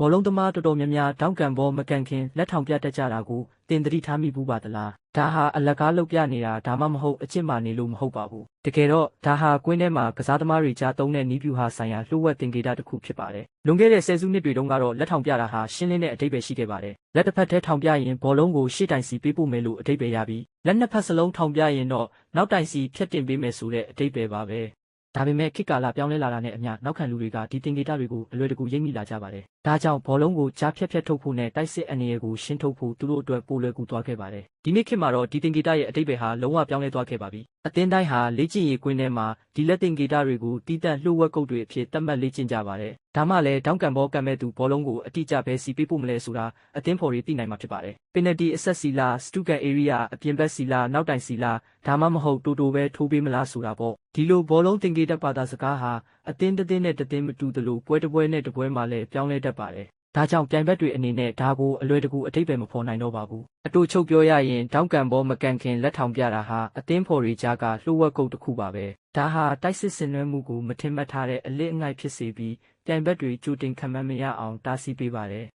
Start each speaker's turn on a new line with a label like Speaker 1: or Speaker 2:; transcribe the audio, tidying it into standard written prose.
Speaker 1: ဘောလုံးသမားတော်တော်များများတောင်းကန်ဘောမကန်ခင်လက်ထောင်ပြတတ်ကြတာကိုတင်သတိထားမိဘူးပါသလားဒါဟာအလကားလုပ်ပြနေတာဒါမှမဟုတ်အချစ်မှနေလို့မဟုတ်ပါဘူးတကယ်တော့ဒါဟာကွင်းထဲမှာကစားသမားတွေကြားသုံးတဲ့နီးပြူဟာဆိုင်ရာလှုပ်ဝက်တင်ကေတာတစ်ခုဖြစ်ပါတယ်လွန်ခဲ့တဲ့ဆယ်စုနှစ်တွေတုန်းကတော့လက်ထောင်ပြတာဟာရှင်းလင်းတဲ့အဓိပ္ပာယ်ရှိခဲ့ပါတယ်လက်တစ်ဖက်ထဲထောင်ပြရင်ဘောလုံးကိုရှေ့တိုင်စီပေးပို့မယ်လို့အဓိပ္ပာယ်ရပြီးလက်နှစ်ဖက်စလုံးထောင်ပြရင်တော့နောက်တိုင်စီဖြတ်တင်ပေးမယ်ဆိုတဲ့အဓိပ္ပာယ်ပါပဲဒါပေမဲ့ခေတ်ကာလပြောင်းလဲလာတာနဲ့အမျှနောက်ခံလူတွေကဒီတင်ကေတာတွေကိုအလွယ်တကူရိပ်မိလာကြပါတယ်။ဒါကြောင့်ဘောလုံးကိုကြားဖြတ်ထုတ်ဖို့နဲ့တိုက်စစ်အနေအကိုရှင်းထုတ်ဖို့သူတို့အတွက်ပိုလွယ်ကူသွားခဲ့ပါတယ်။ဒီနေ့ခေတ်မှာတော့ဒီတင်ကေတာရဲ့အဓိပ္ပာယ်ဟာလုံးဝပြောင်းလဲသွားခဲ့ပါပြီ။အသင်းတိုင်းဟာလေ့ကျင့်ရေးကွင်းထဲမှာဒီလက်တင်ကေတာတွေကိုတီးတန့်လှုပ်ဝက်ကုတ်တွေအဖြစ်သတ်မှတ်လေ့ကျင့်ကြပါတယ်။ဒါမှလည်းတောင်းကန်ဘောကံမဲ့သူဘောလုံးကိုအတိအကျပဲစီပေးဖို့မလဲဆိုတာအသင်းဖော်တွေသိနိုင်မှာဖြစ်ပါတယ်။ပင်နယ်တီအဆက်စီလာစတူကန်ဧရိယာအပြင်ဘက်စီလာနောက်တိုင်စီလာဒါမှမဟုတ်တိုတိုပဲထိုးပေးမလားဆိုတာပေါ့။ဒီလိုဘောလုံးတင်ကေတာပါတာစကားဟာအသင်းတစ်သင်းနဲ့တစ်သင်းမတူသလိုပွဲတစ်ပွဲနဲ့တစ်ပွဲမှာလည်းပြောင်းလဲတတ်ပါတယ်။ဒါကြောင့်ပြိုင်ဘက်တွေအနေနဲ့ဒါကိုအလွယ်တကူအထိပ္ပယ်မဖော်နိုင်တော့ပါဘူး။အတူချုပ်ပြောရရင်တောင်းကန်ဘောမကန်ခင်လက်ထောင်ပြတာဟာအသင်းဖော်တွေကြားကလှုပ်ဝက်ကုတ်တစ်ခုပါပဲ။ဒါဟာတိုက်စစ်ဆင်နွှဲမှုကိုမထင်မှတ်ထားတဲ့အလစ်အငိုက်ဖြစ်စေပြီးပြိုင်ဘက်တွေကြိုတင်ခံမှန်းမရအောင်တားဆီးပေးပါတယ်